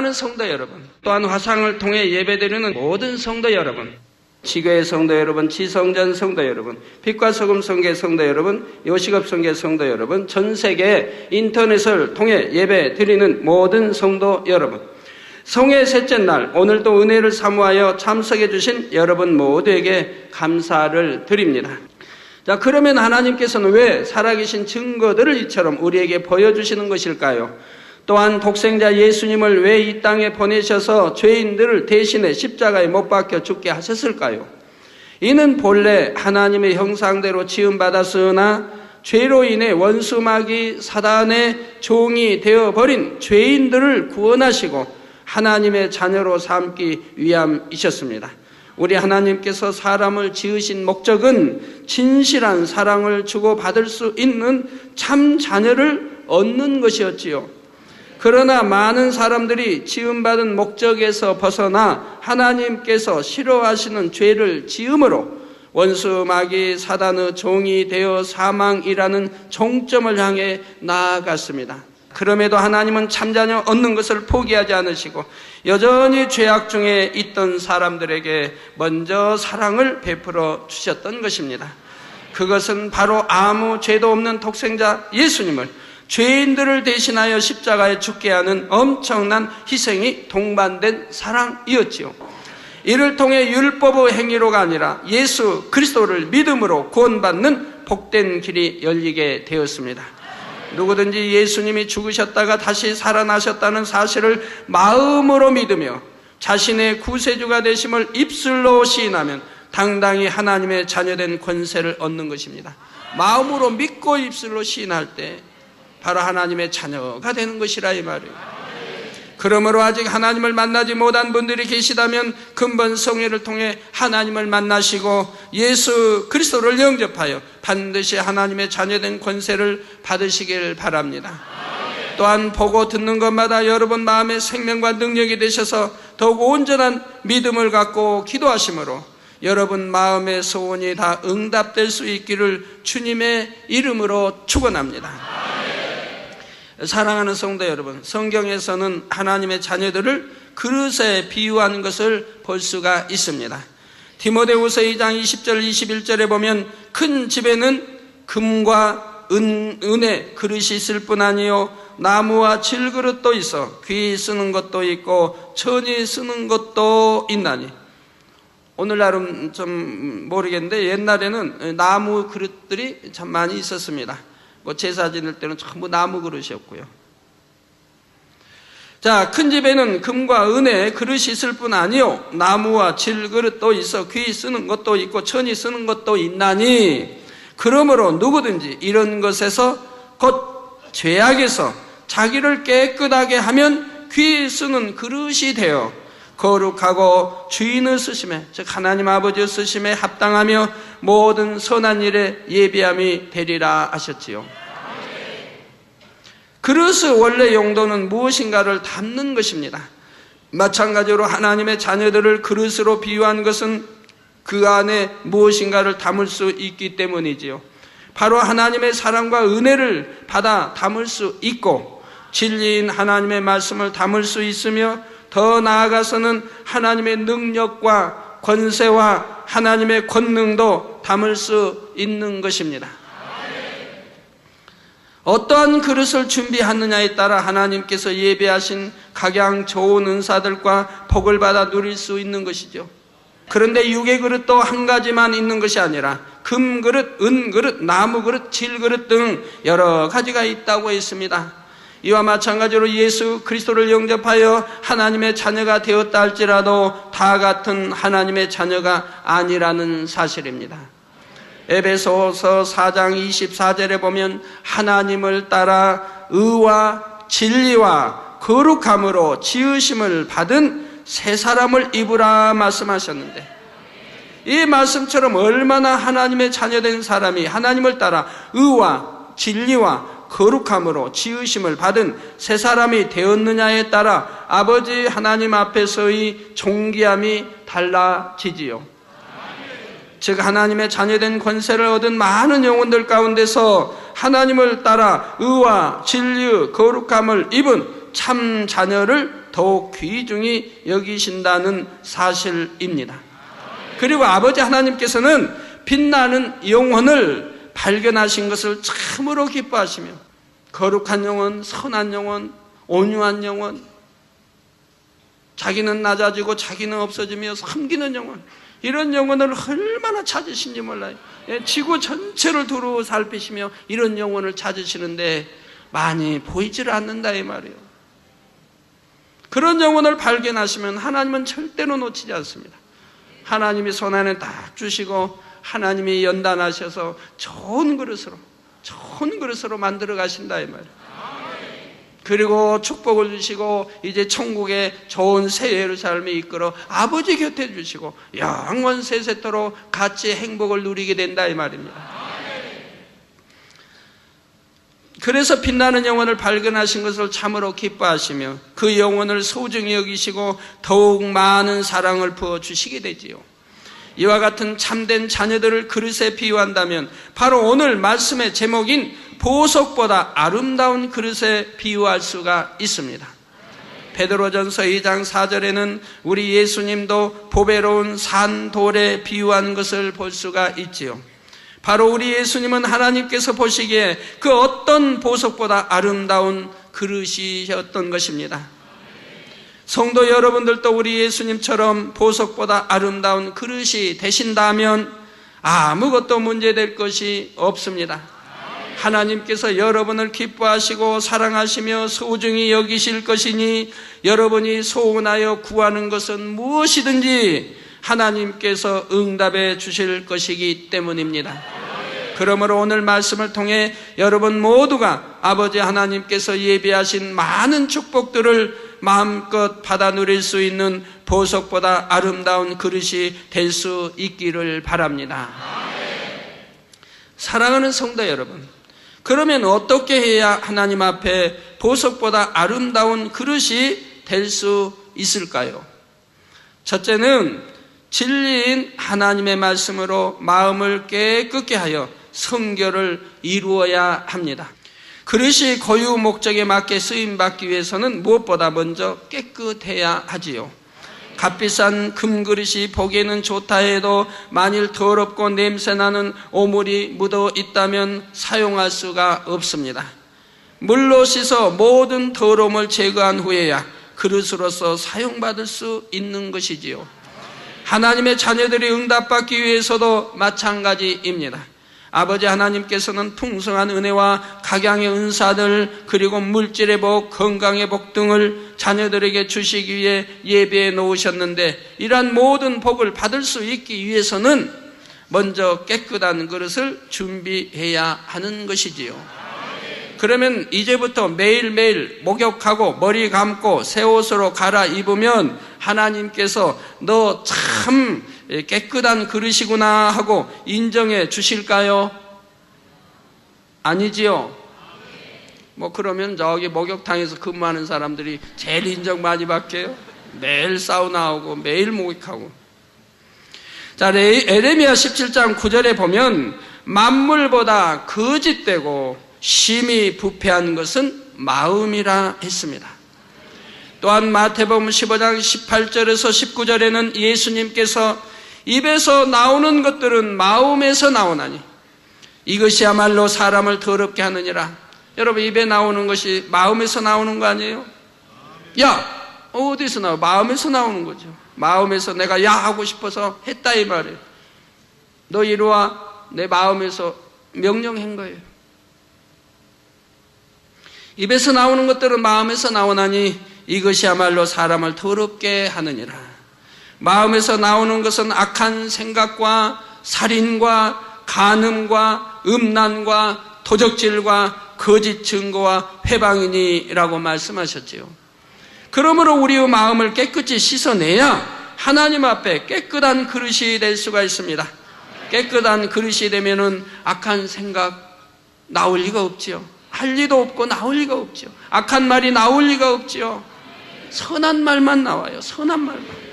사랑하는 성도 여러분, 또한 화상을 통해 예배드리는 모든 성도 여러분, 지교회 성도 여러분, 지성전 성도 여러분, 빛과 소금 성계 성도 여러분, 요식업 성계 성도 여러분, 전 세계 인터넷을 통해 예배 드리는 모든 성도 여러분, 성의 셋째 날 오늘도 은혜를 사모하여 참석해 주신 여러분 모두에게 감사를 드립니다. 자, 그러면 하나님께서는 왜 살아계신 증거들을 이처럼 우리에게 보여주시는 것일까요? 또한 독생자 예수님을 왜 이 땅에 보내셔서 죄인들을 대신해 십자가에 못 박혀 죽게 하셨을까요? 이는 본래 하나님의 형상대로 지음받았으나 죄로 인해 원수마귀 사단의 종이 되어버린 죄인들을 구원하시고 하나님의 자녀로 삼기 위함이셨습니다. 우리 하나님께서 사람을 지으신 목적은 진실한 사랑을 주고받을 수 있는 참 자녀를 얻는 것이었지요. 그러나 많은 사람들이 지음받은 목적에서 벗어나 하나님께서 싫어하시는 죄를 지음으로 원수 마귀 사단의 종이 되어 사망이라는 종점을 향해 나아갔습니다. 그럼에도 하나님은 참자녀 얻는 것을 포기하지 않으시고 여전히 죄악 중에 있던 사람들에게 먼저 사랑을 베풀어 주셨던 것입니다. 그것은 바로 아무 죄도 없는 독생자 예수님을 죄인들을 대신하여 십자가에 죽게 하는 엄청난 희생이 동반된 사랑이었지요. 이를 통해 율법의 행위로가 아니라 예수 그리스도를 믿음으로 구원받는 복된 길이 열리게 되었습니다. 누구든지 예수님이 죽으셨다가 다시 살아나셨다는 사실을 마음으로 믿으며 자신의 구세주가 되심을 입술로 시인하면 당당히 하나님의 자녀된 권세를 얻는 것입니다. 마음으로 믿고 입술로 시인할 때 바로 하나님의 자녀가 되는 것이라 이 말이에요. 그러므로 아직 하나님을 만나지 못한 분들이 계시다면 근본 성회를 통해 하나님을 만나시고 예수 그리스도를 영접하여 반드시 하나님의 자녀된 권세를 받으시길 바랍니다. 또한 보고 듣는 것마다 여러분 마음의 생명과 능력이 되셔서 더욱 온전한 믿음을 갖고 기도하심으로 여러분 마음의 소원이 다 응답될 수 있기를 주님의 이름으로 축원합니다. 사랑하는 성도 여러분, 성경에서는 하나님의 자녀들을 그릇에 비유한 것을 볼 수가 있습니다. 디모데후서 2장 20절 21절에 보면 큰 집에는 금과 은의 그릇이 있을 뿐 아니요 나무와 질그릇도 있어 귀 쓰는 것도 있고 천이 쓰는 것도 있나니. 오늘날은 좀 모르겠는데 옛날에는 나무 그릇들이 참 많이 있었습니다. 제사 지낼 때는 전부 나무 그릇이었고요. 자, 큰 집에는 금과 은의 그릇이 있을 뿐 아니요 나무와 질그릇도 있어 귀 쓰는 것도 있고 천이 쓰는 것도 있나니 그러므로 누구든지 이런 것에서 곧 죄악에서 자기를 깨끗하게 하면 귀 쓰는 그릇이 되어 거룩하고 주인의 쓰심에 즉 하나님 아버지의 쓰심에 합당하며 모든 선한 일에 예비함이 되리라 하셨지요. 그릇의 원래 용도는 무엇인가를 담는 것입니다. 마찬가지로 하나님의 자녀들을 그릇으로 비유한 것은 그 안에 무엇인가를 담을 수 있기 때문이지요. 바로 하나님의 사랑과 은혜를 받아 담을 수 있고 진리인 하나님의 말씀을 담을 수 있으며 더 나아가서는 하나님의 능력과 권세와 하나님의 권능도 담을 수 있는 것입니다. 어떠한 그릇을 준비하느냐에 따라 하나님께서 예배하신 각양 좋은 은사들과 복을 받아 누릴 수 있는 것이죠. 그런데 육의 그릇도 한 가지만 있는 것이 아니라 금그릇, 은그릇, 나무그릇, 질그릇 등 여러 가지가 있다고 했습니다. 이와 마찬가지로 예수 그리스도를 영접하여 하나님의 자녀가 되었다 할지라도 다 같은 하나님의 자녀가 아니라는 사실입니다. 에베소서 4장 24절에 보면 하나님을 따라 의와 진리와 거룩함으로 지으심을 받은 새 사람을 입으라 말씀하셨는데 이 말씀처럼 얼마나 하나님의 자녀된 사람이 하나님을 따라 의와 진리와 거룩함으로 지으심을 받은 새 사람이 되었느냐에 따라 아버지 하나님 앞에서의 존귀함이 달라지지요. 즉 하나님의 자녀된 권세를 얻은 많은 영혼들 가운데서 하나님을 따라 의와 진리의 거룩함을 입은 참 자녀를 더 더욱 귀중히 여기신다는 사실입니다. 그리고 아버지 하나님께서는 빛나는 영혼을 발견하신 것을 참으로 기뻐하시며 거룩한 영혼, 선한 영혼, 온유한 영혼, 자기는 낮아지고 자기는 없어지며 섬기는 영혼, 이런 영혼을 얼마나 찾으신지 몰라요. 지구 전체를 두루 살피시며 이런 영혼을 찾으시는데 많이 보이지를 않는다 이 말이에요. 그런 영혼을 발견하시면 하나님은 절대로 놓치지 않습니다. 하나님이 손안에 딱 주시고 하나님이 연단하셔서 좋은 그릇으로 만들어 가신다 이 말이에요. 그리고 축복을 주시고 이제 천국의 좋은 새 예루살렘에 이끌어 아버지 곁에 주시고 영원 세세토록 같이 행복을 누리게 된다 이 말입니다. 그래서 빛나는 영혼을 발견하신 것을 참으로 기뻐하시며 그 영혼을 소중히 여기시고 더욱 많은 사랑을 부어주시게 되지요. 이와 같은 참된 자녀들을 그릇에 비유한다면 바로 오늘 말씀의 제목인 보석보다 아름다운 그릇에 비유할 수가 있습니다. 베드로전서 2장 4절에는 우리 예수님도 보배로운 산돌에 비유한 것을 볼 수가 있지요. 바로 우리 예수님은 하나님께서 보시기에 그 어떤 보석보다 아름다운 그릇이셨던 것입니다. 성도 여러분들도 우리 예수님처럼 보석보다 아름다운 그릇이 되신다면 아무것도 문제될 것이 없습니다. 하나님께서 여러분을 기뻐하시고 사랑하시며 소중히 여기실 것이니 여러분이 소원하여 구하는 것은 무엇이든지 하나님께서 응답해 주실 것이기 때문입니다. 그러므로 오늘 말씀을 통해 여러분 모두가 아버지 하나님께서 예비하신 많은 축복들을 마음껏 받아 누릴 수 있는 보석보다 아름다운 그릇이 될 수 있기를 바랍니다. 사랑하는 성도 여러분, 그러면 어떻게 해야 하나님 앞에 보석보다 아름다운 그릇이 될 수 있을까요? 첫째는 진리인 하나님의 말씀으로 마음을 깨끗게 하여 성결을 이루어야 합니다. 그릇이 고유 목적에 맞게 쓰임받기 위해서는 무엇보다 먼저 깨끗해야 하지요. 값비싼 금그릇이 보기에는 좋다 해도 만일 더럽고 냄새나는 오물이 묻어 있다면 사용할 수가 없습니다. 물로 씻어 모든 더러움을 제거한 후에야 그릇으로서 사용받을 수 있는 것이지요. 하나님의 자녀들이 응답받기 위해서도 마찬가지입니다. 아버지 하나님께서는 풍성한 은혜와 각양의 은사들 그리고 물질의 복, 건강의 복 등을 자녀들에게 주시기 위해 예배해 놓으셨는데 이러한 모든 복을 받을 수 있기 위해서는 먼저 깨끗한 그릇을 준비해야 하는 것이지요. 그러면 이제부터 매일매일 목욕하고 머리 감고 새 옷으로 갈아입으면 하나님께서 너 참 깨끗한 그릇이구나 하고 인정해 주실까요? 아니지요. 그러면 저기 목욕탕에서 근무하는 사람들이 제일 인정 많이 받게요. 매일 사우나하고 매일 목욕하고. 자, 에레미야 17장 9절에 보면 만물보다 거짓되고 심히 부패한 것은 마음이라 했습니다. 또한 마태복음 15장 18절에서 19절에는 예수님께서 입에서 나오는 것들은 마음에서 나오나니 이것이야말로 사람을 더럽게 하느니라. 여러분, 입에 나오는 것이 마음에서 나오는 거 아니에요? 야! 어디서 나와? 마음에서 나오는 거죠. 마음에서 내가 야 하고 싶어서 했다 이 말이에요. 너 이리 와. 내 마음에서 명령한 거예요. 입에서 나오는 것들은 마음에서 나오나니 이것이야말로 사람을 더럽게 하느니라. 마음에서 나오는 것은 악한 생각과 살인과 간음과 음란과 도적질과 거짓 증거와 회방이니라고 말씀하셨지요. 그러므로 우리의 마음을 깨끗이 씻어내야 하나님 앞에 깨끗한 그릇이 될 수가 있습니다. 깨끗한 그릇이 되면은 악한 생각 나올 리가 없지요. 할 리도 없고 나올 리가 없지요. 악한 말이 나올 리가 없지요. 선한 말만 나와요. 선한 말만.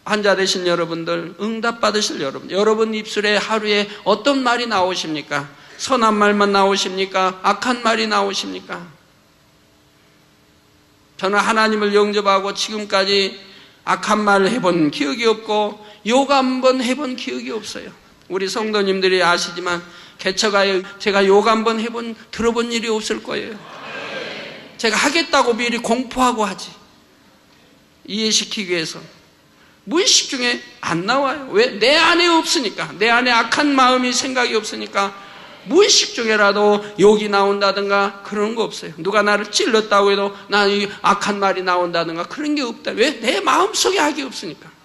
환자 되신 여러분들, 응답 받으실 여러분 입술에 하루에 어떤 말이 나오십니까? 선한 말만 나오십니까? 악한 말이 나오십니까? 저는 하나님을 영접하고 지금까지 악한 말을 해본 기억이 없고 욕 한 번 해본 기억이 없어요. 우리 성도님들이 아시지만 개척하에 제가 욕 한 번 들어본 일이 없을 거예요. 제가 하겠다고 미리 공포하고 하지. 이해시키기 위해서. 무의식 중에 안 나와요. 왜? 내 안에 없으니까. 내 안에 악한 마음이 생각이 없으니까 무의식 중에라도 욕이 나온다든가 그런 거 없어요. 누가 나를 찔렀다고 해도 나는 악한 말이 나온다든가 그런 게 없다. 왜? 내 마음속에 악이 없으니까.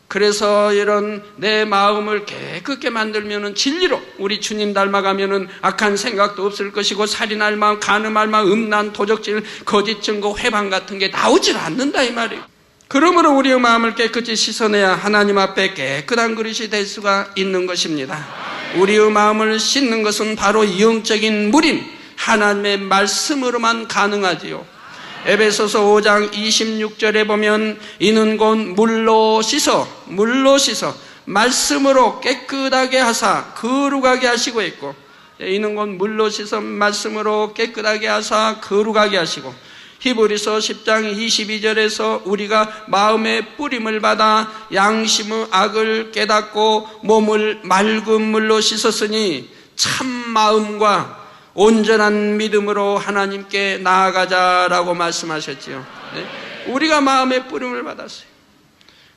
그래서 이런 내 마음을 깨끗게 만들면은 진리로 우리 주님 닮아가면은 악한 생각도 없을 것이고 살인할 마음, 간음할 마음, 음란, 도적질, 거짓 증거, 회방 같은 게 나오질 않는다 이 말이에요. 그러므로 우리의 마음을 깨끗이 씻어내야 하나님 앞에 깨끗한 그릇이 될 수가 있는 것입니다. 우리의 마음을 씻는 것은 바로 영적인 물인 하나님의 말씀으로만 가능하지요. 에베소서 5장 26절에 보면 이는 곧 물로 씻어 말씀으로 깨끗하게 하사 거룩하게 하시고 있고, 이는 곧 물로 씻어 말씀으로 깨끗하게 하사 거룩하게 하시고, 히브리서 10장 22절에서 우리가 마음의 뿌림을 받아 양심의 악을 깨닫고 몸을 맑은 물로 씻었으니 참 마음과 온전한 믿음으로 하나님께 나아가자라고 말씀하셨지요. 네? 우리가 마음의 뿌림을 받았어요.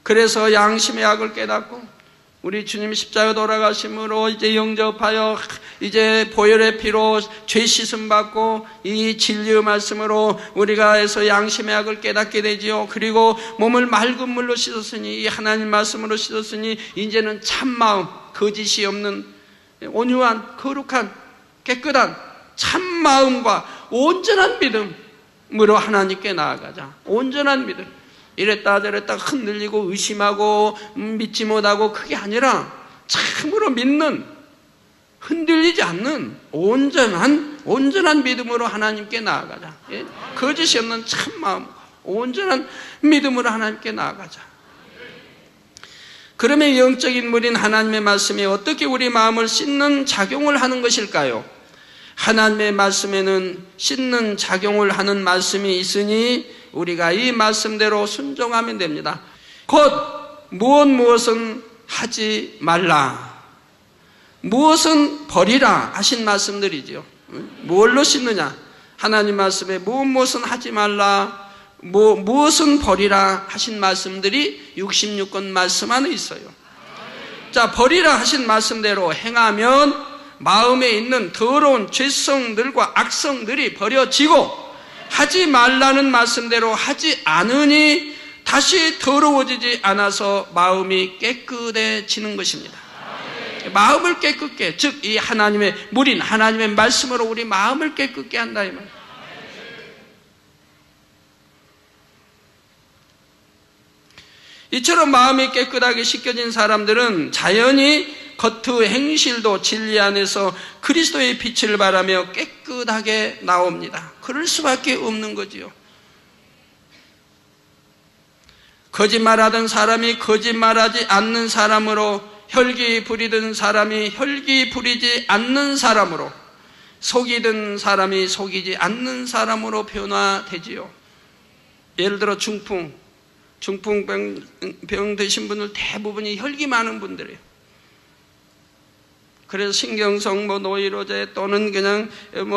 그래서 양심의 악을 깨닫고 우리 주님 십자가 돌아가심으로 이제 영접하여 이제 보혈의 피로 죄 씻음 받고 이 진리의 말씀으로 우리가 해서 양심의 악을 깨닫게 되지요. 그리고 몸을 맑은 물로 씻었으니, 이 하나님 말씀으로 씻었으니 이제는 참 마음, 거짓이 없는 온유한 거룩한 깨끗한 참 마음과 온전한 믿음으로 하나님께 나아가자. 온전한 믿음. 이랬다 저랬다 흔들리고 의심하고 믿지 못하고 그게 아니라 참으로 믿는, 흔들리지 않는 온전한 믿음으로 하나님께 나아가자. 예? 거짓이 없는 참 마음, 온전한 믿음으로 하나님께 나아가자. 그러면 영적인 물인 하나님의 말씀이 어떻게 우리 마음을 씻는 작용을 하는 것일까요? 하나님의 말씀에는 씻는 작용을 하는 말씀이 있으니 우리가 이 말씀대로 순종하면 됩니다. 곧 무엇은 하지 말라, 무엇은 버리라 하신 말씀들이죠. 뭘로 씻느냐? 하나님 말씀에 무엇은 하지 말라, 무엇은 버리라 하신 말씀들이 66권 말씀 안에 있어요. 자, 버리라 하신 말씀대로 행하면 마음에 있는 더러운 죄성들과 악성들이 버려지고, 하지 말라는 말씀대로 하지 않으니 다시 더러워지지 않아서 마음이 깨끗해지는 것입니다. 마음을 깨끗게, 즉 이 하나님의 물인 하나님의 말씀으로 우리 마음을 깨끗게 한다 이 말. 이처럼 마음이 깨끗하게 씻겨진 사람들은 자연히 겉의 행실도 진리 안에서 그리스도의 빛을 발하며 깨끗하게 나옵니다. 그럴 수밖에 없는 거지요. 거짓말하던 사람이 거짓말하지 않는 사람으로, 혈기 부리던 사람이 혈기 부리지 않는 사람으로, 속이던 사람이 속이지 않는 사람으로 변화되지요. 예를 들어 중풍병 드신 분들 대부분이 혈기 많은 분들이에요. 그래서 신경성 노이로제 또는 그냥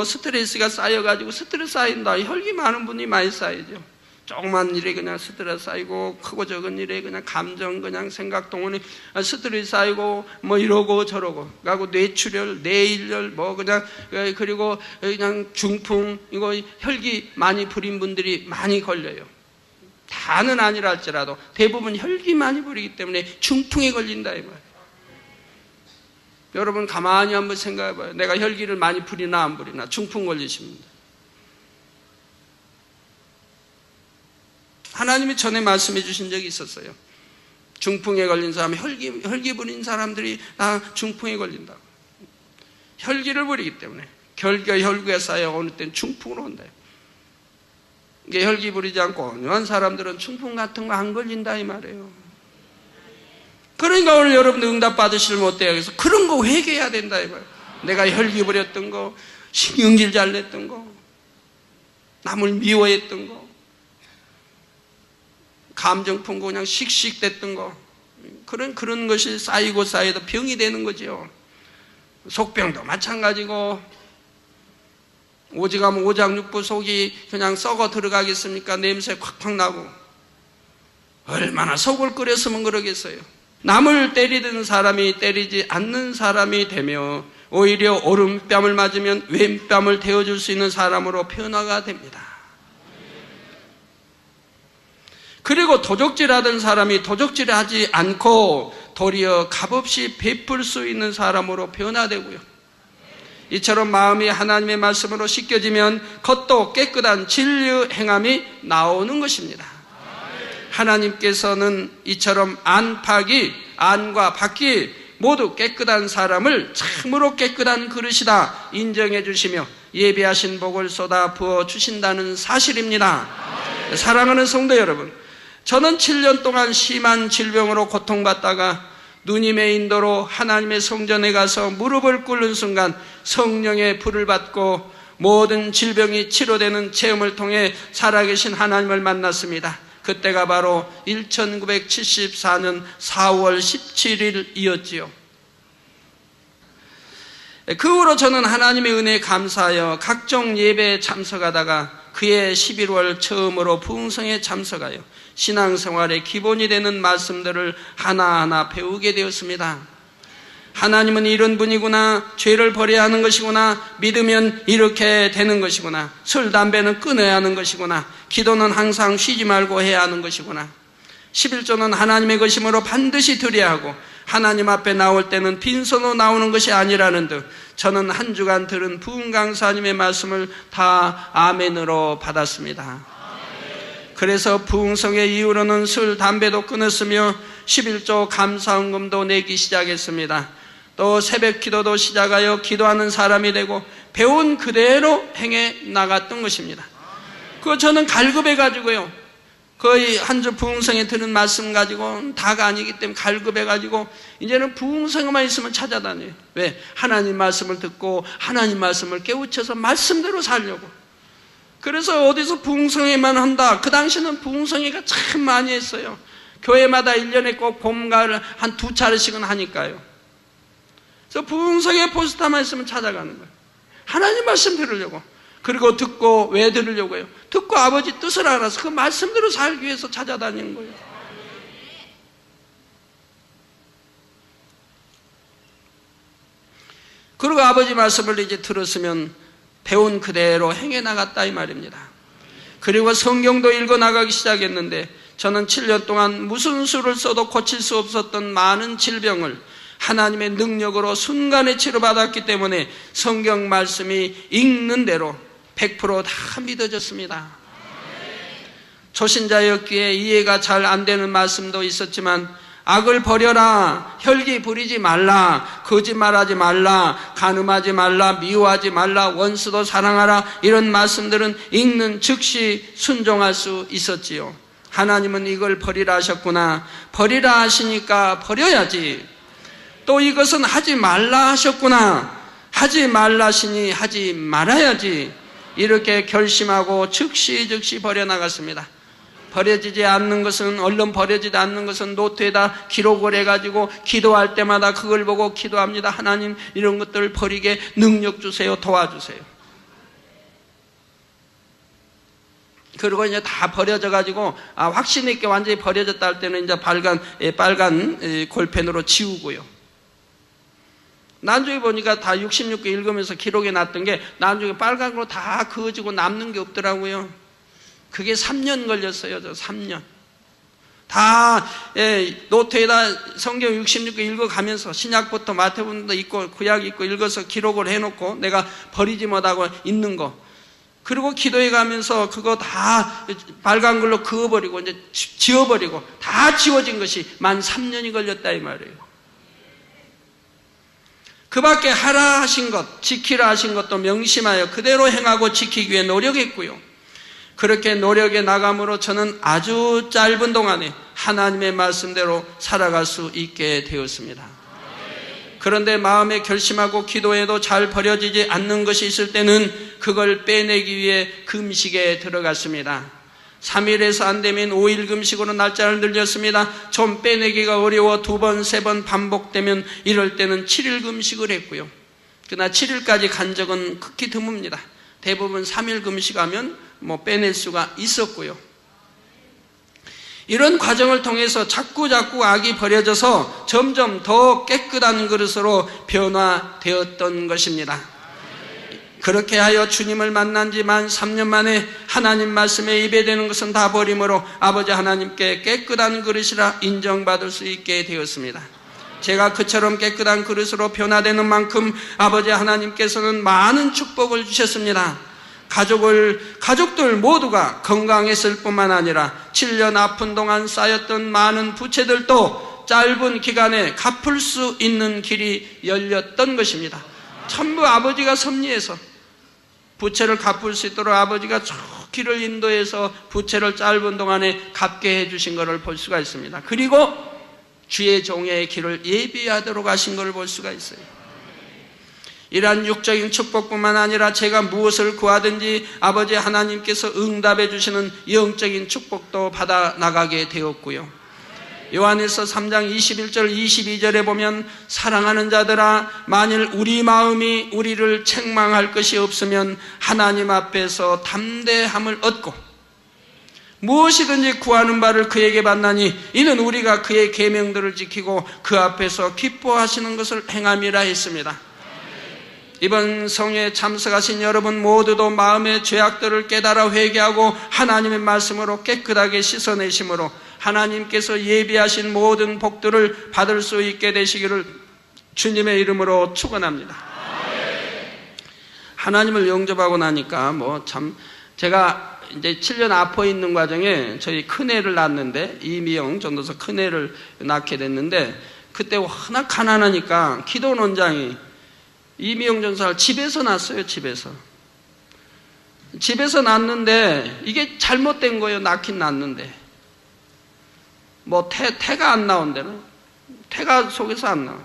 스트레스가 쌓여가지고 스트레스 쌓인다. 혈기 많은 분이 많이 쌓이죠. 조그만 일에 그냥 스트레스 쌓이고, 크고 적은 일에 그냥 감정, 그냥 생각 동원이 스트레스 쌓이고, 이러고 저러고. 그리고 뇌출혈, 뇌일열, 그리고 그냥 중풍, 이거 혈기 많이 부린 분들이 많이 걸려요. 다는 아니라 할지라도 대부분 혈기 많이 부리기 때문에 중풍에 걸린다 이 말이에요. 여러분 가만히 한번 생각해 봐요. 내가 혈기를 많이 부리나 안 부리나. 중풍 걸리십니다. 하나님이 전에 말씀해 주신 적이 있었어요. 중풍에 걸린 사람, 혈기 부린 사람들이 중풍에 걸린다. 혈기를 부리기 때문에 혈기가 쌓여 어느 때는 중풍으로 온다. 이게 혈기 부리지 않고 온유한 사람들은 중풍 같은 거 안 걸린다 이 말이에요. 그러니까 오늘 여러분들 응답 받으실 못해요. 그래서 그런 거 회개해야 된다 이 말이에요. 내가 혈기 부렸던 거, 신경질 잘 냈던 거, 남을 미워했던 거, 감정 품고 그냥 씩씩댔던 거, 그런 것이 쌓이고 쌓여도 병이 되는 거죠. 속병도 마찬가지고, 오직하면 오장육부 속이 그냥 썩어 들어가겠습니까? 냄새 콱콱 나고. 얼마나 속을 끓였으면 그러겠어요. 남을 때리던 사람이 때리지 않는 사람이 되며 오히려 오른뺨을 맞으면 왼뺨을 대어줄 수 있는 사람으로 변화가 됩니다. 그리고 도적질하던 사람이 도적질하지 않고 도리어 값없이 베풀 수 있는 사람으로 변화되고요. 이처럼 마음이 하나님의 말씀으로 씻겨지면 겉도 깨끗한 진리의 행함이 나오는 것입니다. 하나님께서는 이처럼 안과 밖이 모두 깨끗한 사람을 참으로 깨끗한 그릇이다 인정해 주시며 예비하신 복을 쏟아 부어 주신다는 사실입니다. 사랑하는 성도 여러분, 저는 7년 동안 심한 질병으로 고통받다가 누님의 인도로 하나님의 성전에 가서 무릎을 꿇는 순간 성령의 불을 받고 모든 질병이 치료되는 체험을 통해 살아계신 하나님을 만났습니다. 그때가 바로 1974년 4월 17일이었지요. 그 후로 저는 하나님의 은혜에 감사하여 각종 예배에 참석하다가 그해 11월 처음으로 부흥성에 참석하여 신앙생활의 기본이 되는 말씀들을 하나하나 배우게 되었습니다. 하나님은 이런 분이구나, 죄를 버려야 하는 것이구나, 믿으면 이렇게 되는 것이구나, 술, 담배는 끊어야 하는 것이구나, 기도는 항상 쉬지 말고 해야 하는 것이구나, 11조는 하나님의 것이므로 반드시 드려야 하고 하나님 앞에 나올 때는 빈손으로 나오는 것이 아니라는 듯 저는 한 주간 들은 부흥 강사님의 말씀을 다 아멘으로 받았습니다. 그래서 부흥성회 이후로는 술, 담배도 끊었으며 11조 감사헌금도 내기 시작했습니다. 또 새벽 기도도 시작하여 기도하는 사람이 되고 배운 그대로 행해 나갔던 것입니다. 그거 저는 갈급해가지고요, 거의 한 주 부흥성에 들은 말씀 가지고 다가 아니기 때문에 갈급해가지고 이제는 부흥성에만 있으면 찾아다녀요. 왜? 하나님 말씀을 듣고 하나님 말씀을 깨우쳐서 말씀대로 살려고. 그래서 어디서 부흥성회만 한다. 그 당시는 부흥성회가 참 많이 했어요. 교회마다 1년에 꼭 봄, 가을 한 2차례씩은 하니까요. 그래서 부흥성회 포스터만 있으면 찾아가는 거예요. 하나님 말씀 들으려고. 그리고 듣고 왜 들으려고요? 듣고 아버지 뜻을 알아서 그 말씀대로 살기 위해서 찾아다니는 거예요. 그리고 아버지 말씀을 이제 들었으면 배운 그대로 행해 나갔다 이 말입니다. 그리고 성경도 읽어 나가기 시작했는데 저는 7년 동안 무슨 수를 써도 고칠 수 없었던 많은 질병을 하나님의 능력으로 순간에 치료받았기 때문에 성경 말씀이 읽는 대로 100% 믿어졌습니다. 초신자였기에 이해가 잘 안 되는 말씀도 있었지만 악을 버려라, 혈기 부리지 말라, 거짓말하지 말라, 간음하지 말라, 미워하지 말라, 원수도 사랑하라, 이런 말씀들은 읽는 즉시 순종할 수 있었지요. 하나님은 이걸 버리라 하셨구나, 버리라 하시니까 버려야지. 또 이것은 하지 말라 하셨구나, 하지 말라 하시니 하지 말아야지. 이렇게 결심하고 즉시 버려나갔습니다. 버려지지 않는 것은, 얼른 버려지지 않는 것은 노트에다 기록을 해가지고 기도할 때마다 그걸 보고 기도합니다. 하나님, 이런 것들을 버리게 능력 주세요, 도와주세요. 그리고 이제 다 버려져가지고 확신 있게 완전히 버려졌다 할 때는 이제 빨간 골펜으로 지우고요. 나중에 보니까 다 66개 읽으면서 기록해 놨던 게 나중에 빨간 걸로 다 그어지고 남는 게 없더라고요. 그게 3년 걸렸어요. 저 3년. 다 노트에다 성경 66개 읽어가면서 신약부터 마태복음도 있고 구약 있고 읽어서 기록을 해놓고 내가 버리지 못하고 있는 거. 그리고 기도해 가면서 그거 다 빨간 걸로 그어버리고 이제 지워버리고 다 지워진 것이 만 3년이 걸렸다 이 말이에요. 그 밖에 하라 하신 것, 지키라 하신 것도 명심하여 그대로 행하고 지키기 위해 노력했고요. 그렇게 노력해 나감으로 저는 아주 짧은 동안에 하나님의 말씀대로 살아갈 수 있게 되었습니다. 그런데 마음에 결심하고 기도해도 잘 버려지지 않는 것이 있을 때는 그걸 빼내기 위해 금식에 들어갔습니다. 3일에서 안 되면 5일 금식으로 날짜를 늘렸습니다. 좀 빼내기가 어려워 2번, 3번 반복되면 이럴 때는 7일 금식을 했고요. 그러나 7일까지 간 적은 극히 드뭅니다. 대부분 3일 금식하면 빼낼 수가 있었고요. 이런 과정을 통해서 자꾸 악이 버려져서 점점 더 깨끗한 그릇으로 변화되었던 것입니다. 그렇게 하여 주님을 만난 지 만 3년 만에 하나님 말씀에 예배되는 것은 다 버림으로 아버지 하나님께 깨끗한 그릇이라 인정받을 수 있게 되었습니다. 제가 그처럼 깨끗한 그릇으로 변화되는 만큼 아버지 하나님께서는 많은 축복을 주셨습니다. 가족들 모두가 건강했을 뿐만 아니라 7년 아픈 동안 쌓였던 많은 부채들도 짧은 기간에 갚을 수 있는 길이 열렸던 것입니다. 전부 아버지가 섭리해서 부채를 갚을 수 있도록 아버지가 저 길을 인도해서 부채를 짧은 동안에 갚게 해주신 것을 볼 수가 있습니다. 그리고 주의 종의 길을 예비하도록 하신 것을 볼 수가 있어요. 이러한 육적인 축복뿐만 아니라 제가 무엇을 구하든지 아버지 하나님께서 응답해 주시는 영적인 축복도 받아 나가게 되었고요. 요한일서 3장 21절 22절에 보면 사랑하는 자들아 만일 우리 마음이 우리를 책망할 것이 없으면 하나님 앞에서 담대함을 얻고 무엇이든지 구하는 바를 그에게 받나니 이는 우리가 그의 계명들을 지키고 그 앞에서 기뻐하시는 것을 행함이라 했습니다. 이번 성회에 참석하신 여러분 모두도 마음의 죄악들을 깨달아 회개하고 하나님의 말씀으로 깨끗하게 씻어내심으로 하나님께서 예비하신 모든 복들을 받을 수 있게 되시기를 주님의 이름으로 축원합니다. 하나님을 영접하고 나니까 제가 이제 7년 아파 있는 과정에 저희 큰애를 낳았는데 이미영 전도사 큰애를 낳게 됐는데 그때 워낙 가난하니까 기도원장이 이미영 전사를 집에서 낳았어요. 집에서 낳았는데 이게 잘못된 거예요. 낳긴 낳았는데 태가 안 나온대는 태가 속에서 안 나와.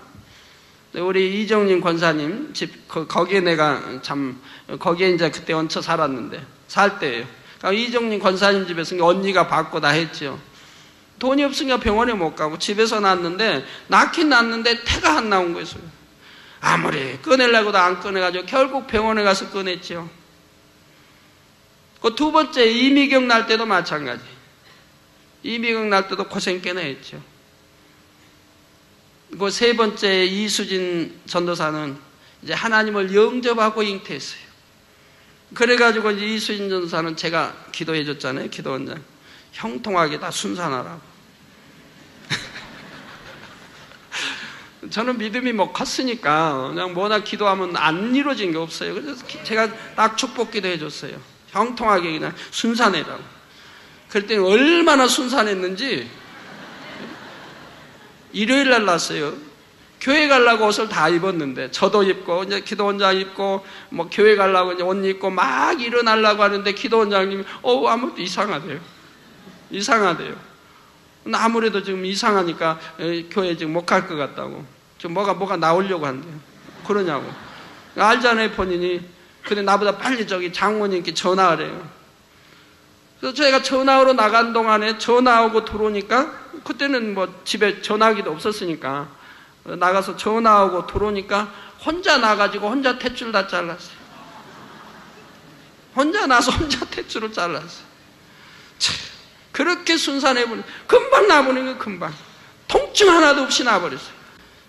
우리 이정님 권사님 집 거기에 내가 거기에 이제 그때 얹혀 살았는데 살 때예요. 그러니까 이정님 권사님 집에서 언니가 받고 다 했죠. 돈이 없으니까 병원에 못 가고 집에서 낳았는데 낳긴 낳았는데 태가 안 나온 거예요. 아무리 꺼내려고도 안 꺼내가지고 결국 병원에 가서 꺼냈죠. 그 두 번째 이미경 날 때도 마찬가지. 이미경 날 때도 고생 꽤나 했죠. 그 세 번째 이수진 전도사는 이제 하나님을 영접하고 잉태했어요. 그래가지고 이제 이수진 전도사는 제가 기도해 줬잖아요. 기도원장. 형통하게 다 순산하라고. 저는 믿음이 컸으니까 그냥 뭐나 기도하면 안 이루어진 게 없어요. 그래서 제가 딱 축복 기도해 줬어요. 형통하게 그냥 순산해라고. 그랬더니 얼마나 순산했는지 일요일 날 났어요. 교회 가려고 옷을 다 입었는데 저도 입고 이제 기도원장 입고 교회 가려고 이제 옷 입고 막 일어나려고 하는데 기도원장님이 아무래도 이상하대요. 아무래도 지금 이상하니까 교회 지금 못 갈 것 같다고. 지금 뭐가 나오려고 한대요. 그러냐고. 알잖아요, 본인이. 근데 나보다 빨리 저기 장모님께 전화하래요. 그래서 저희가 전화하러 나간 동안에 전화하고 들어오니까 그때는 집에 전화기도 없었으니까 나가서 전화하고 들어오니까 혼자 나가지고 혼자 탯줄 다 잘랐어요. 혼자 나서 혼자 탯줄을 잘랐어요. 참, 그렇게 순산해버려. 금방 나버리는 거 금방. 통증 하나도 없이 나버렸어요.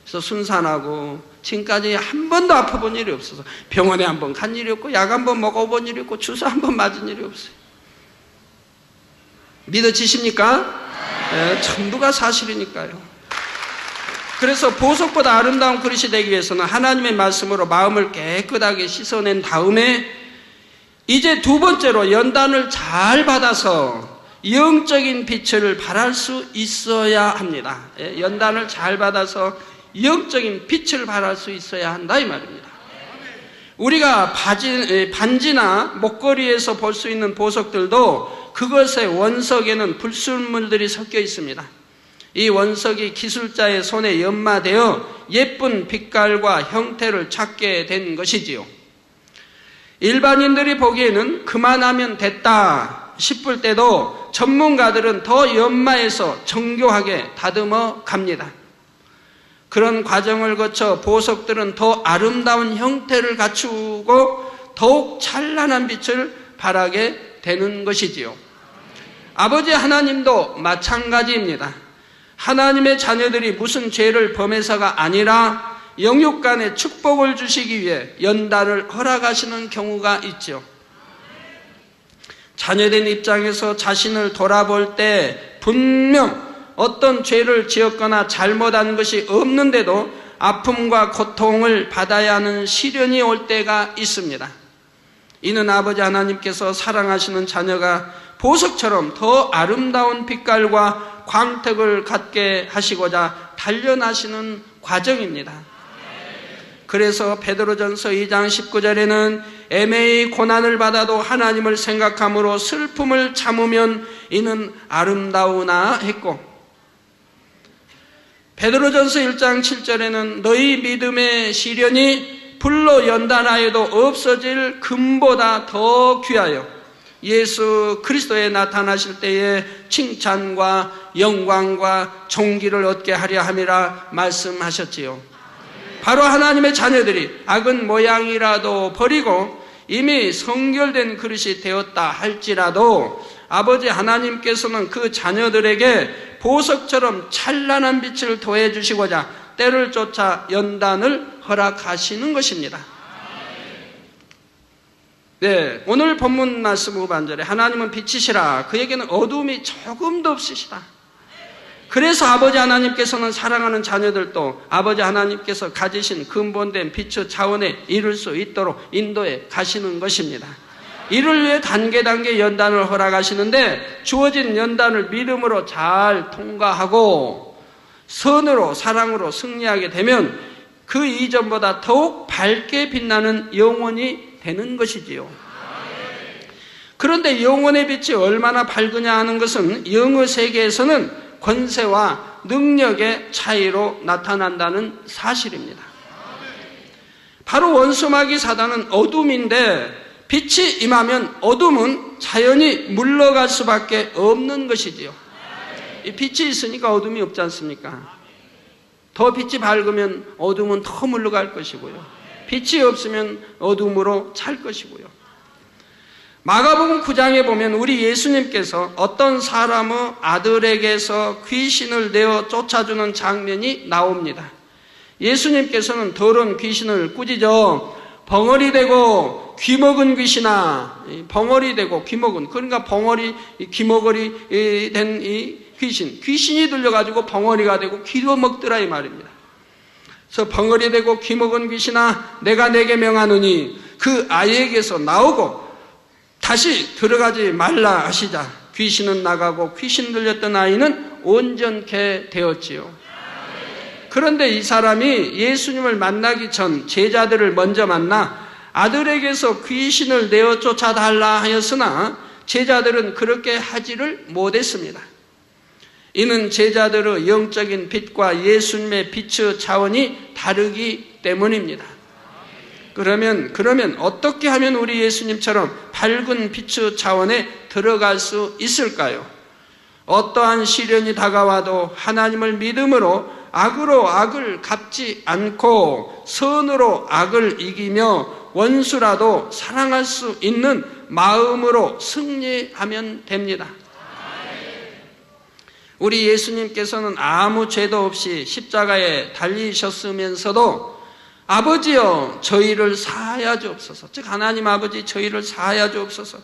그래서 순산하고 지금까지 한 번도 아파본 일이 없어서 병원에 한 번 간 일이 없고 약 한 번 먹어본 일이 없고 주사 한 번 맞은 일이 없어요. 믿어지십니까? 네, 전부가 사실이니까요. 그래서 보석보다 아름다운 그릇이 되기 위해서는 하나님의 말씀으로 마음을 깨끗하게 씻어낸 다음에 이제 두 번째로 연단을 잘 받아서 영적인 빛을 발할 수 있어야 합니다. 연단을 잘 받아서 영적인 빛을 발할 수 있어야 한다 이 말입니다. 우리가 반지나 목걸이에서 볼 수 있는 보석들도 그것의 원석에는 불순물들이 섞여 있습니다. 이 원석이 기술자의 손에 연마되어 예쁜 빛깔과 형태를 찾게 된 것이지요. 일반인들이 보기에는 그만하면 됐다 싶을 때도 전문가들은 더 연마해서 정교하게 다듬어 갑니다. 그런 과정을 거쳐 보석들은 더 아름다운 형태를 갖추고 더욱 찬란한 빛을 발하게 되는 것이지요. 아버지 하나님도 마찬가지입니다. 하나님의 자녀들이 무슨 죄를 범해서가 아니라 영육 간의 축복을 주시기 위해 연단을 허락하시는 경우가 있죠. 자녀된 입장에서 자신을 돌아볼 때 분명 어떤 죄를 지었거나 잘못한 것이 없는데도 아픔과 고통을 받아야 하는 시련이 올 때가 있습니다. 이는 아버지 하나님께서 사랑하시는 자녀가 보석처럼 더 아름다운 빛깔과 광택을 갖게 하시고자 단련하시는 과정입니다. 그래서 베드로전서 2장 19절에는 애매히 고난을 받아도 하나님을 생각함으로 슬픔을 참으면 이는 아름다우나 했고, 베드로전서 1장 7절에는 너희 믿음의 시련이 불로 연단하여도 없어질 금보다 더 귀하여 예수 그리스도에 나타나실 때에 칭찬과 영광과 존귀를 얻게 하려 함이라 말씀하셨지요. 바로 하나님의 자녀들이 악은 모양이라도 버리고 이미 성결된 그릇이 되었다 할지라도 아버지 하나님께서는 그 자녀들에게 보석처럼 찬란한 빛을 더해 주시고자 때를 쫓아 연단을 허락하시는 것입니다. 네, 오늘 본문 말씀 후반절에 하나님은 빛이시라 그에게는 어두움이 조금도 없으시다. 그래서 아버지 하나님께서는 사랑하는 자녀들도 아버지 하나님께서 가지신 근본된 빛의 차원에 이룰 수 있도록 인도해 가시는 것입니다. 이를 위해 단계 연단을 허락하시는데 주어진 연단을 믿음으로 잘 통과하고 선으로 사랑으로 승리하게 되면 그 이전보다 더욱 밝게 빛나는 영혼이 되는 것이지요. 그런데 영혼의 빛이 얼마나 밝으냐 하는 것은 영의 세계에서는 권세와 능력의 차이로 나타난다는 사실입니다. 바로 원수마귀 사단은 어둠인데 빛이 임하면 어둠은 자연히 물러갈 수밖에 없는 것이지요. 이 빛이 있으니까 어둠이 없지 않습니까? 더 빛이 밝으면 어둠은 더 물러갈 것이고요. 빛이 없으면 어둠으로 찰 것이고요. 마가복음 9장에 보면 우리 예수님께서 어떤 사람의 아들에게서 귀신을 내어 쫓아주는 장면이 나옵니다. 예수님께서는 더러운 귀신을 꾸짖어 벙어리 되고 귀먹은 귀신아, 벙어리 되고 귀먹은, 그러니까 벙어리, 귀먹어리 된 이 귀신이 들려가지고 벙어리가 되고 귀도 먹더라 이 말입니다. 그래서 벙어리 되고 귀먹은 귀신아 내가 내게 명하노니 그 아이에게서 나오고 다시 들어가지 말라 하시자 귀신은 나가고 귀신 들렸던 아이는 온전케 되었지요. 그런데 이 사람이 예수님을 만나기 전 제자들을 먼저 만나 아들에게서 귀신을 내어 쫓아달라 하였으나 제자들은 그렇게 하지를 못했습니다. 이는 제자들의 영적인 빛과 예수님의 빛의 차원이 다르기 때문입니다. 그러면 어떻게 하면 우리 예수님처럼 밝은 빛의 차원에 들어갈 수 있을까요? 어떠한 시련이 다가와도 하나님을 믿음으로 악으로 악을 갚지 않고 선으로 악을 이기며 원수라도 사랑할 수 있는 마음으로 승리하면 됩니다. 우리 예수님께서는 아무 죄도 없이 십자가에 달리셨으면서도 아버지여 저희를 사하여 주옵소서, 즉 하나님 아버지 저희를 사하여 주옵소서,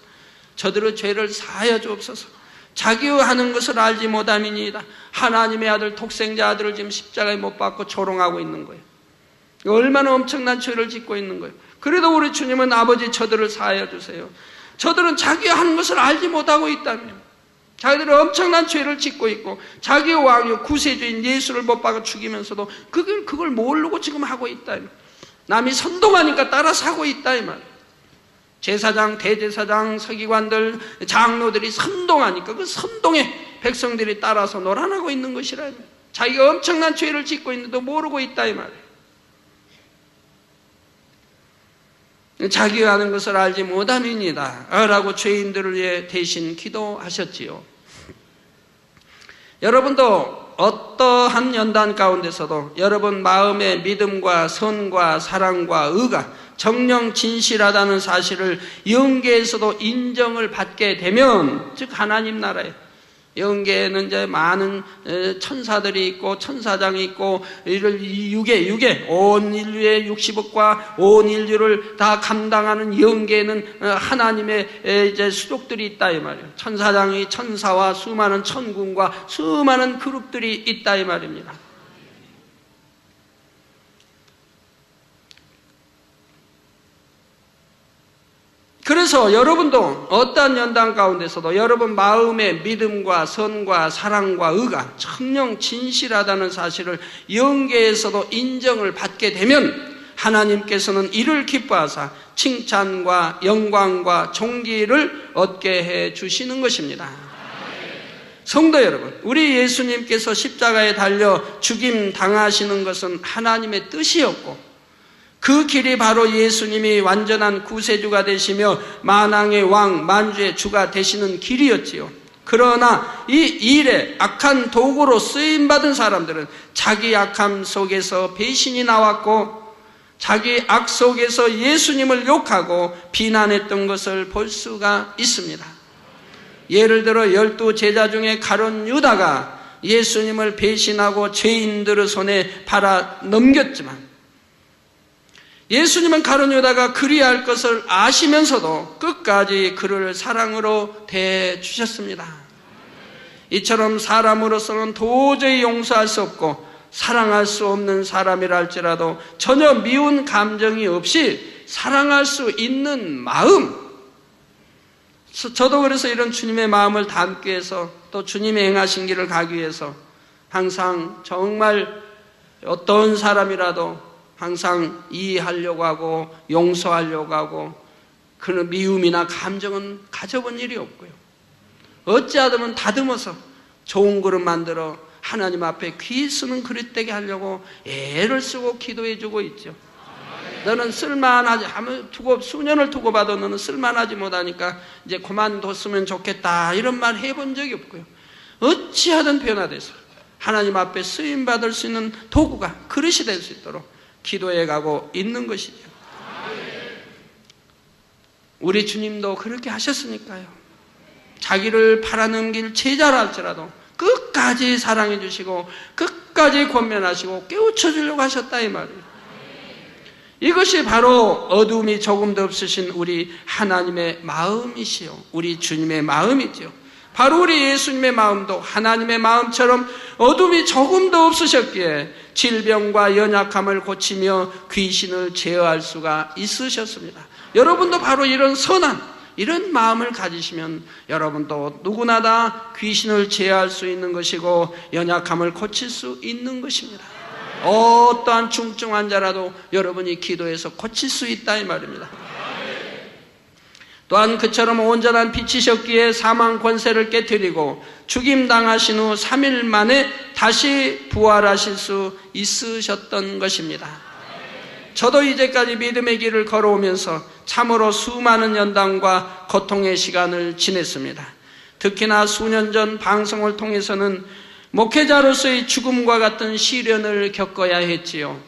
저들의 죄를 사하여 주옵소서, 자기의 하는 것을 알지 못함이니이다. 하나님의 아들 독생자 아들을 지금 십자가에 못 박고 조롱하고 있는 거예요. 얼마나 엄청난 죄를 짓고 있는 거예요. 그래도 우리 주님은 아버지 저들을 사하여 주세요. 저들은 자기 하는 것을 알지 못하고 있다며 자기들은 엄청난 죄를 짓고 있고 자기의 왕이 구세주인 예수를 못 박아 죽이면서도 그걸 모르고 지금 하고 있다. 남이 선동하니까 따라서 하고 있다 이 말. 제사장, 대제사장, 서기관들, 장로들이 선동하니까 그 선동에 백성들이 따라서 노란하고 있는 것이라. 자기가 엄청난 죄를 짓고 있는데도 모르고 있다 이 말이에요. 자기가 하는 것을 알지 못함이니이다 라고 죄인들을 위해 대신 기도하셨지요. 여러분도 어떠한 연단 가운데서도 여러분 마음의 믿음과 선과 사랑과 의가 정령 진실하다는 사실을 영계에서도 인정을 받게 되면, 즉 하나님 나라에, 영계에는 이제 많은 천사들이 있고 천사장이 있고 이를 육에 온 인류의 60억과 온 인류를 다 감당하는 영계에는 하나님의 이제 수족들이 있다 이 말이에요. 천사장이 천사와 수많은 천군과 수많은 그룹들이 있다 이 말입니다. 그래서 여러분도 어떠한 연단 가운데서도 여러분 마음의 믿음과 선과 사랑과 의가 정녕 진실하다는 사실을 영계에서도 인정을 받게 되면 하나님께서는 이를 기뻐하사 칭찬과 영광과 존귀를 얻게 해 주시는 것입니다. 성도 여러분, 우리 예수님께서 십자가에 달려 죽임 당하시는 것은 하나님의 뜻이었고, 그 길이 바로 예수님이 완전한 구세주가 되시며 만왕의 왕, 만주의 주가 되시는 길이었지요. 그러나 이 일에 악한 도구로 쓰임받은 사람들은 자기 악함 속에서 배신이 나왔고 자기 악 속에서 예수님을 욕하고 비난했던 것을 볼 수가 있습니다. 예를 들어 12 제자 중에 가룟 유다가 예수님을 배신하고 죄인들의 손에 팔아 넘겼지만, 예수님은 가룟 유다가 그리할 것을 아시면서도 끝까지 그를 사랑으로 대해주셨습니다. 이처럼 사람으로서는 도저히 용서할 수 없고 사랑할 수 없는 사람이라 할지라도 전혀 미운 감정이 없이 사랑할 수 있는 마음, 저도 그래서 이런 주님의 마음을 담기 위해서, 또 주님이 행하신 길을 가기 위해서 항상 정말 어떤 사람이라도 항상 이해하려고 하고 용서하려고 하고 그런 미움이나 감정은 가져본 일이 없고요. 어찌하든 다듬어서 좋은 그릇 만들어 하나님 앞에 귀 쓰는 그릇 되게 하려고 애를 쓰고 기도해주고 있죠. 너는 쓸만하지, 수년을 두고 봐도 너는 쓸만하지 못하니까 이제 그만뒀으면 좋겠다, 이런 말 해본 적이 없고요. 어찌하든 변화돼서 하나님 앞에 쓰임받을 수 있는 도구가, 그릇이 될 수 있도록 기도해 가고 있는 것이죠. 우리 주님도 그렇게 하셨으니까요. 자기를 팔아넘길 제자라 할지라도 끝까지 사랑해 주시고 끝까지 권면하시고 깨우쳐 주려고 하셨다 이 말이에요. 이것이 바로 어둠이 조금도 없으신 우리 하나님의 마음이시요, 우리 주님의 마음이죠. 바로 우리 예수님의 마음도 하나님의 마음처럼 어둠이 조금도 없으셨기에 질병과 연약함을 고치며 귀신을 제어할 수가 있으셨습니다. 여러분도 바로 이런 선한, 이런 마음을 가지시면 여러분도 누구나 다 귀신을 제어할 수 있는 것이고 연약함을 고칠 수 있는 것입니다. 어떠한 중증 환자라도 여러분이 기도해서 고칠 수 있다 이 말입니다. 또한 그처럼 온전한 빛이셨기에 사망 권세를 깨뜨리고 죽임당하신 후 3일 만에 다시 부활하실 수 있으셨던 것입니다. 저도 이제까지 믿음의 길을 걸어오면서 참으로 수많은 연단과 고통의 시간을 지냈습니다. 특히나 수년 전 방송을 통해서는 목회자로서의 죽음과 같은 시련을 겪어야 했지요.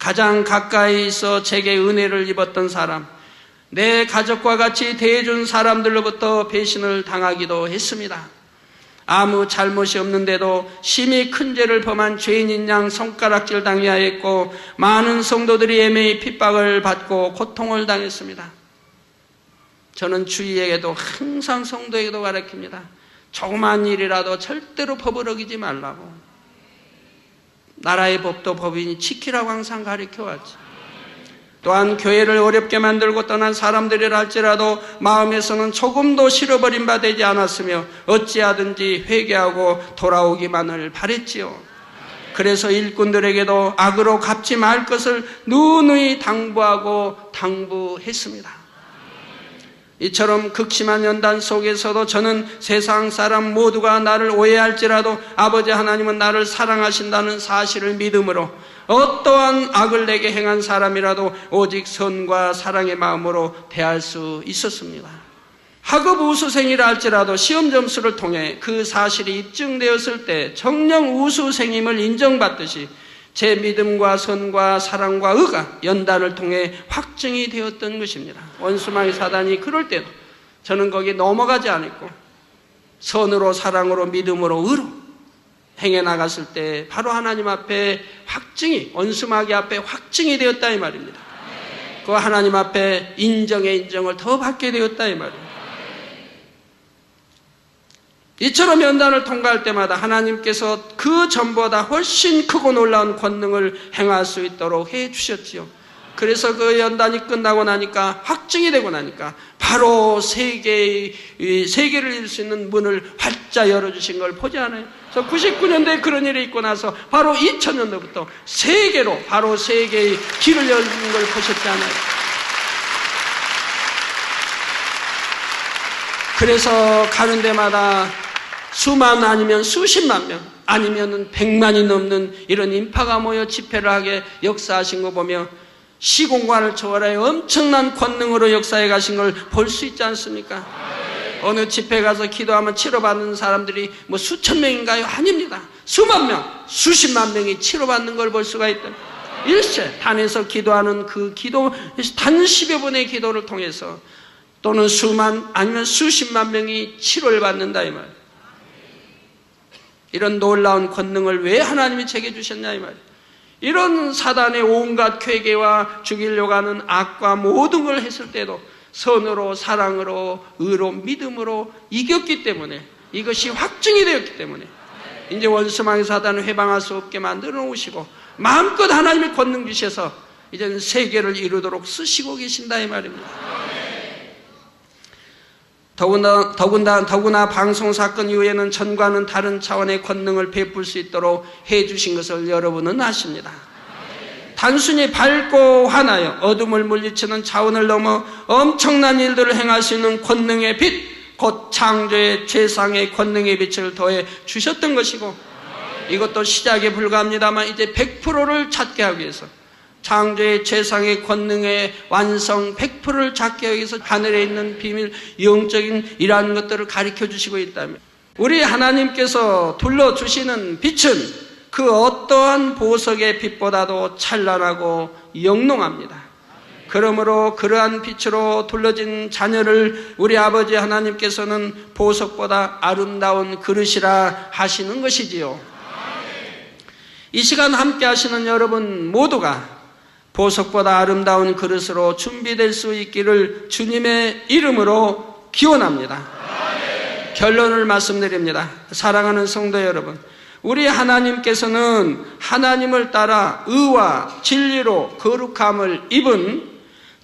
가장 가까이 있어 제게 은혜를 입었던 사람, 내 가족과 같이 대해준 사람들로부터 배신을 당하기도 했습니다. 아무 잘못이 없는데도 심히 큰 죄를 범한 죄인인 양 손가락질 당해야 했고 많은 성도들이 애매히 핍박을 받고 고통을 당했습니다. 저는 주위에게도 항상 성도에게도 가르칩니다. 조그만 일이라도 절대로 법을 어기지 말라고. 나라의 법도 법이니 지키라고 항상 가르쳐왔지. 또한 교회를 어렵게 만들고 떠난 사람들이라 할지라도 마음에서는 조금도 실어버린 바 되지 않았으며 어찌하든지 회개하고 돌아오기만을 바랬지요. 그래서 일꾼들에게도 악으로 갚지 말 것을 누누이 당부하고 당부했습니다. 이처럼 극심한 연단 속에서도 저는 세상 사람 모두가 나를 오해할지라도 아버지 하나님은 나를 사랑하신다는 사실을 믿음으로 어떠한 악을 내게 행한 사람이라도 오직 선과 사랑의 마음으로 대할 수 있었습니다. 학업 우수생이라 할지라도 시험 점수를 통해 그 사실이 입증되었을 때 정녕 우수생임을 인정받듯이 제 믿음과 선과 사랑과 의가 연단을 통해 확증이 되었던 것입니다. 원수마귀 사단이 그럴 때도 저는 거기 넘어가지 않았고 선으로 사랑으로 믿음으로 의로 행해 나갔을 때 바로 하나님 앞에 확증이, 원수마귀 앞에 확증이 되었다 이 말입니다. 그 하나님 앞에 인정의 인정을 더 받게 되었다 이 말입니다. 이처럼 연단을 통과할 때마다 하나님께서 그 전보다 훨씬 크고 놀라운 권능을 행할 수 있도록 해 주셨지요. 그래서 그 연단이 끝나고 나니까, 확증이 되고 나니까 바로 세계를 이룰 수 있는 문을 활짝 열어주신 걸 보지 않아요? 그래서 99년도에 그런 일이 있고 나서 바로 2000년도부터 세계로, 바로 세계의 길을 열는 걸 보셨지 않아요? 그래서 가는 데마다 수만 아니면 수십만 명 아니면 100만이 넘는 이런 인파가 모여 집회를 하게 역사하신 거 보며 시공간을 초월하여 엄청난 권능으로 역사해 가신 걸 볼 수 있지 않습니까? 어느 집회 가서 기도하면 치료받는 사람들이 뭐 수천 명인가요? 아닙니다. 수만 명, 수십만 명이 치료받는 걸 볼 수가 있다. 일체 단에서 기도하는 그 기도, 단 10여 분의 기도를 통해서 또는 수만 아니면 수십만 명이 치료를 받는다 이 말. 이런 놀라운 권능을 왜 하나님이 제게 주셨냐 이 말이에요. 이런 사단의 온갖 괴계와 죽이려고 하는 악과 모든 걸 했을 때도 선으로 사랑으로 의로 믿음으로 이겼기 때문에, 이것이 확증이 되었기 때문에 이제 원수마귀 사단을 해방할 수 없게 만들어 놓으시고 마음껏 하나님의 권능 주셔서 이제는 세계를 이루도록 쓰시고 계신다 이 말입니다. 더구나 방송사건 이후에는 전과는 다른 차원의 권능을 베풀 수 있도록 해주신 것을 여러분은 아십니다. 단순히 밝고 환하여 어둠을 물리치는 차원을 넘어 엄청난 일들을 행할 수 있는 권능의 빛, 곧 창조의 최상의 권능의 빛을 더해 주셨던 것이고, 이것도 시작에 불과합니다만 이제 100%를 찾게 하기 위해서 창조의 최상의 권능의 완성 100%를 찾게 하기 위해서 하늘에 있는 비밀, 영적인 이러한 것들을 가르쳐 주시고 있다면, 우리 하나님께서 둘러주시는 빛은 그 어떠한 보석의 빛보다도 찬란하고 영롱합니다. 그러므로 그러한 빛으로 둘러진 자녀를 우리 아버지 하나님께서는 보석보다 아름다운 그릇이라 하시는 것이지요. 이 시간 함께 하시는 여러분 모두가 보석보다 아름다운 그릇으로 준비될 수 있기를 주님의 이름으로 기원합니다. 결론을 말씀드립니다. 사랑하는 성도 여러분, 우리 하나님께서는 하나님을 따라 의와 진리로 거룩함을 입은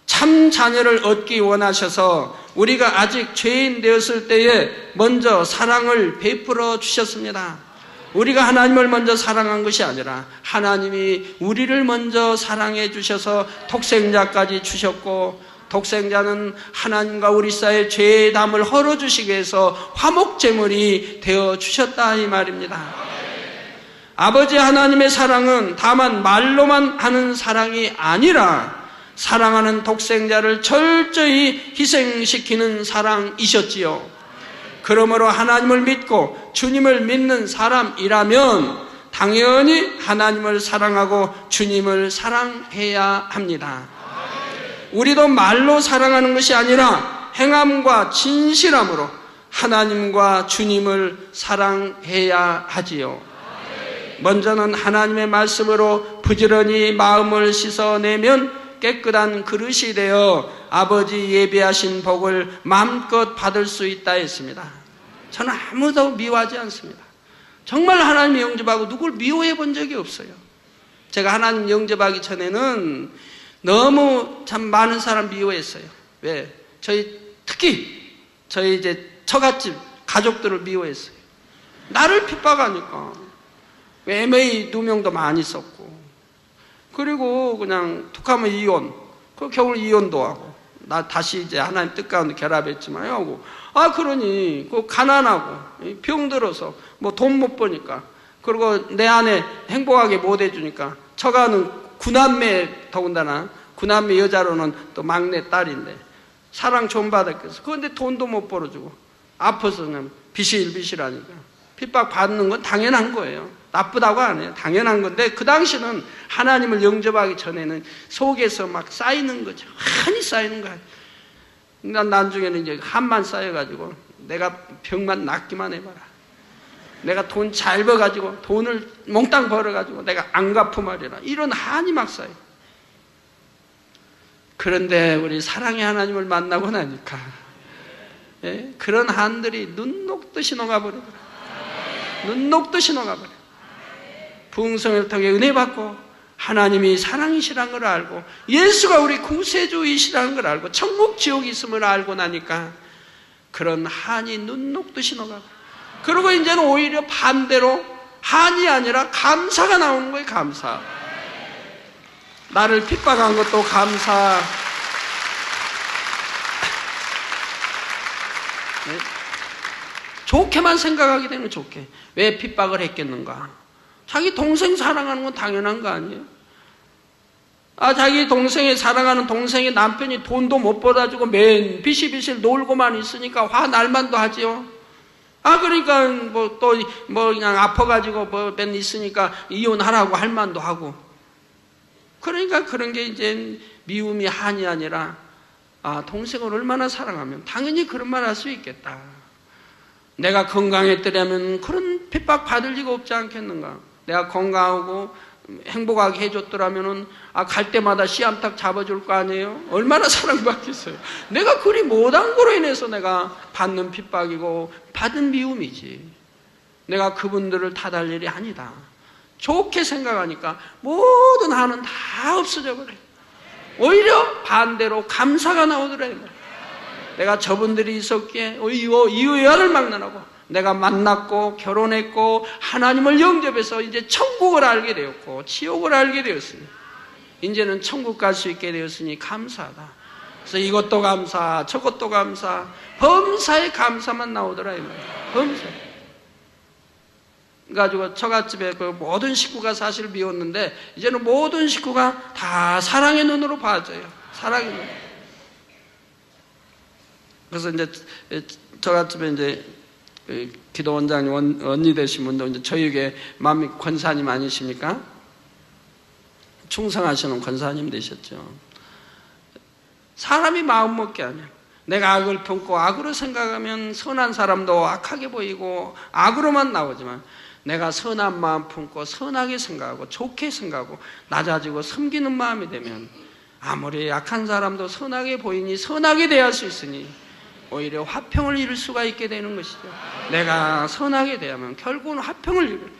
참 자녀를 얻기 원하셔서 우리가 아직 죄인 되었을 때에 먼저 사랑을 베풀어 주셨습니다. 우리가 하나님을 먼저 사랑한 것이 아니라 하나님이 우리를 먼저 사랑해 주셔서 독생자까지 주셨고, 독생자는 하나님과 우리 사이의 죄의 담을 헐어주시기 위해서 화목제물이 되어주셨다 이 말입니다. 아버지 하나님의 사랑은 다만 말로만 하는 사랑이 아니라 사랑하는 독생자를 철저히 희생시키는 사랑이셨지요. 그러므로 하나님을 믿고 주님을 믿는 사람이라면 당연히 하나님을 사랑하고 주님을 사랑해야 합니다. 우리도 말로 사랑하는 것이 아니라 행함과 진실함으로 하나님과 주님을 사랑해야 하지요. 먼저는 하나님의 말씀으로 부지런히 마음을 씻어내면 깨끗한 그릇이 되어 아버지 예비하신 복을 마음껏 받을 수 있다 했습니다. 저는 아무도 미워하지 않습니다. 정말 하나님 영접하고 누굴 미워해 본 적이 없어요. 제가 하나님 영접하기 전에는 너무 참 많은 사람 미워했어요. 왜? 특히 저희 이제 처갓집 가족들을 미워했어요. 나를 핍박하니까. MA 누명도 많이 썼고, 그리고 그냥 툭하면 이혼, 그 겨울 이혼도 하고, 나 다시 이제 하나님 뜻 가운데 결합했지만 하고. 그러니 그 가난하고 병들어서 뭐 돈 못 버니까, 그리고 내 아내 행복하게 못 해주니까, 저가는 구남매, 더군다나 구남매 여자로는 또 막내 딸인데 사랑 좀 받았겠어. 그런데 돈도 못 벌어주고 아파서 그냥 비실비실하니까 핍박 받는 건 당연한 거예요. 나쁘다고 안 해요. 당연한 건데 그 당시는 하나님을 영접하기 전에는 속에서 막 쌓이는 거죠. 많이 쌓이는 거야. 난 나중에는 이제 한만 쌓여가지고 내가 병만 낫기만 해봐라. 내가 돈 잘 벌어가지고 돈을 몽땅 벌어가지고 내가 안 갚으말이라, 이런 한이 막 쌓여. 그런데 우리 사랑의 하나님을 만나고 나니까 그런 한들이 눈 녹듯이 녹아버리더라. 눈 녹듯이 녹아버려. 부흥성을 통해 은혜 받고 하나님이 사랑이시라는 걸 알고 예수가 우리 구세주이시라는 걸 알고 천국 지옥이 있음을 알고 나니까 그런 한이 눈 녹듯이 녹아버려. 그리고 이제는 오히려 반대로 한이 아니라 감사가 나오는 거예요. 감사. 나를 핍박한 것도 감사. 네? 좋게만 생각하게 되는, 좋게. 왜 핍박을 했겠는가? 자기 동생 사랑하는 건 당연한 거 아니에요? 자기 동생이 사랑하는 동생의 남편이 돈도 못 벌어주고 맨 비실비실 놀고만 있으니까 화 날만도 하지요. 그러니까 그냥 아파가지고 맨 있으니까 이혼하라고 할 만도 하고. 그러니까 그런 게 이제 미움이 한이 아니라 동생을 얼마나 사랑하면 당연히 그런 말 할 수 있겠다. 내가 건강했더라면 그런 핍박 받을 리가 없지 않겠는가. 내가 건강하고 행복하게 해줬더라면은 갈 때마다 씨암탉 잡아줄 거 아니에요? 얼마나 사랑받겠어요. 내가 그리 못한 거로 인해서 내가 받는 핍박이고 받은 미움이지. 내가 그분들을 탓할 일이 아니다. 좋게 생각하니까 모든 한은 다 없어져 버려요. 오히려 반대로 감사가 나오더래요. 내가 저분들이 있었기에 이유야를 막론하고 내가 만났고 결혼했고 하나님을 영접해서 이제 천국을 알게 되었고 지옥을 알게 되었으니 이제는 천국 갈 수 있게 되었으니 감사하다. 그래서 이것도 감사, 저것도 감사, 범사에 감사만 나오더라 이 말이에요. 범사. 그래가지고 처갓집에 그 모든 식구가 사실 미웠는데 이제는 모든 식구가 다 사랑의 눈으로 봐줘요. 사랑의 눈. 그래서 이제 처갓집에 이제 기도원장님 언니 되신 분도 이제 저희에게 만미 권사님 아니십니까? 충성하시는 권사님 되셨죠. 사람이 마음 먹게 하면 내가 악을 품고 악으로 생각하면 선한 사람도 악하게 보이고 악으로만 나오지만 내가 선한 마음 품고 선하게 생각하고 좋게 생각하고 낮아지고 섬기는 마음이 되면 아무리 약한 사람도 선하게 보이니 선하게 대할 수 있으니 오히려 화평을 이룰 수가 있게 되는 것이죠. 내가 선하게 대하면 결국은 화평을 이룰.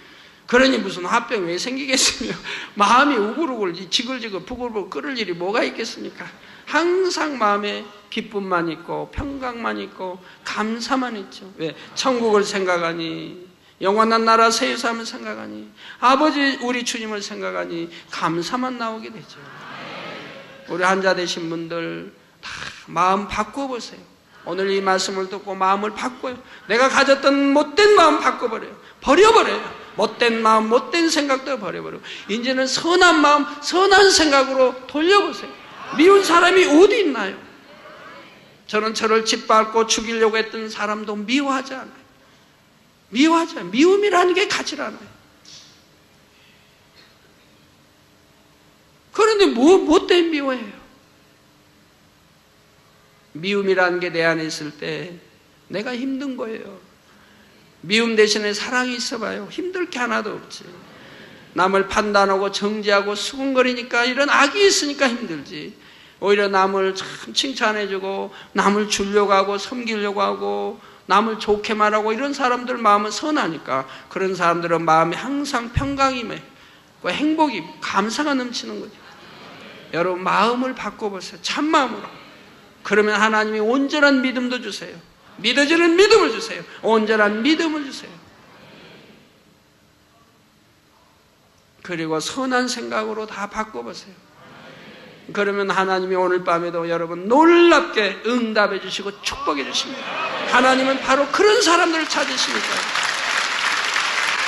그러니 무슨 화평이 왜 생기겠으며 마음이 우글우글 지글지글 부글부글 끓을 일이 뭐가 있겠습니까? 항상 마음에 기쁨만 있고 평강만 있고 감사만 있죠. 왜? 천국을 생각하니 영원한 나라 새 삶을 생각하니 아버지 우리 주님을 생각하니 감사만 나오게 되죠. 우리 한자 되신 분들 다 마음 바꿔보세요. 오늘 이 말씀을 듣고 마음을 바꿔요. 내가 가졌던 못된 마음 바꿔버려요. 버려버려요. 못된 마음, 못된 생각도 버려버리고 이제는 선한 마음, 선한 생각으로 돌려보세요. 미운 사람이 어디 있나요? 저는 저를 짓밟고 죽이려고 했던 사람도 미워하지 않아요. 미워하지 않아요. 미움이라는 게 가지 않아요. 그런데 못된 미워해요. 미움이라는 게 내 안에 있을 때 내가 힘든 거예요. 미움 대신에 사랑이 있어봐요. 힘들 게 하나도 없지. 남을 판단하고 정죄하고 수군거리니까 이런 악이 있으니까 힘들지. 오히려 남을 참 칭찬해주고 남을 주려고 하고 섬기려고 하고 남을 좋게 말하고 이런 사람들 마음은 선하니까 그런 사람들은 마음이 항상 평강임에 행복이 감사가 넘치는 거죠. 여러분 마음을 바꿔보세요. 참마음으로. 그러면 하나님이 온전한 믿음도 주세요. 믿어지는 믿음을 주세요. 온전한 믿음을 주세요. 그리고 선한 생각으로 다 바꿔보세요. 그러면 하나님이 오늘 밤에도 여러분 놀랍게 응답해 주시고 축복해 주십니다. 하나님은 바로 그런 사람들을 찾으시니까.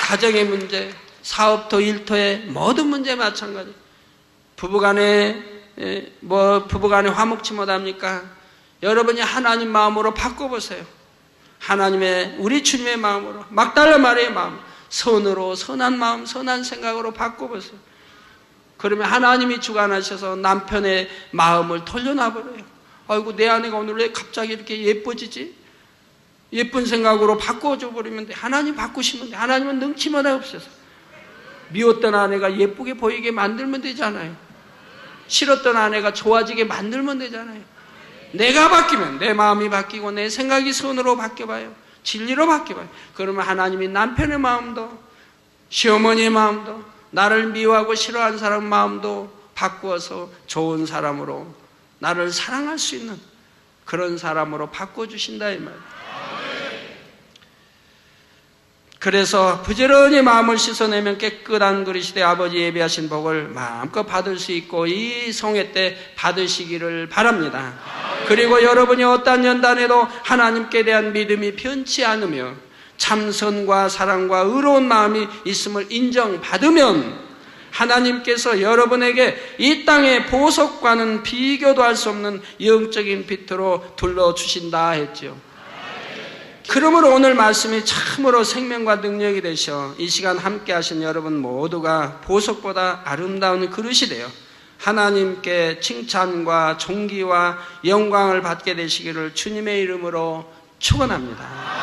가정의 문제, 사업토, 일토의 모든 문제 마찬가지. 부부간에 화목치 못합니까? 여러분이 하나님 마음으로 바꿔보세요. 하나님의, 우리 주님의 마음으로, 막달라 마리아의 마음, 선으로, 선한 마음, 선한 생각으로 바꿔보세요. 그러면 하나님이 주관하셔서 남편의 마음을 돌려놔버려요. 아이고, 내 아내가 오늘 왜 갑자기 이렇게 예뻐지지? 예쁜 생각으로 바꿔줘 버리면 돼. 하나님 바꾸시면 돼. 하나님은 능치만 없어서. 미웠던 아내가 예쁘게 보이게 만들면 되잖아요. 싫었던 아내가 좋아지게 만들면 되잖아요. 내가 바뀌면, 내 마음이 바뀌고 내 생각이 선으로 바뀌어봐요. 진리로 바뀌어봐요. 그러면 하나님이 남편의 마음도, 시어머니의 마음도, 나를 미워하고 싫어하는 사람 마음도 바꾸어서 좋은 사람으로, 나를 사랑할 수 있는 그런 사람으로 바꿔주신다 이 말이에요. 그래서 부지런히 마음을 씻어내면 깨끗한 그릇이 되 아버지 예비하신 복을 마음껏 받을 수 있고 이 성회 때 받으시기를 바랍니다. 그리고 여러분이 어떠한 연단에도 하나님께 대한 믿음이 변치 않으며 참선과 사랑과 의로운 마음이 있음을 인정받으면 하나님께서 여러분에게 이 땅의 보석과는 비교도 할 수 없는 영적인 빛으로 둘러주신다 했죠. 그러므로 오늘 말씀이 참으로 생명과 능력이 되셔 이 시간 함께 하신 여러분 모두가 보석보다 아름다운 그릇이 되어 하나님께 칭찬과 존귀와 영광을 받게 되시기를 주님의 이름으로 축원합니다.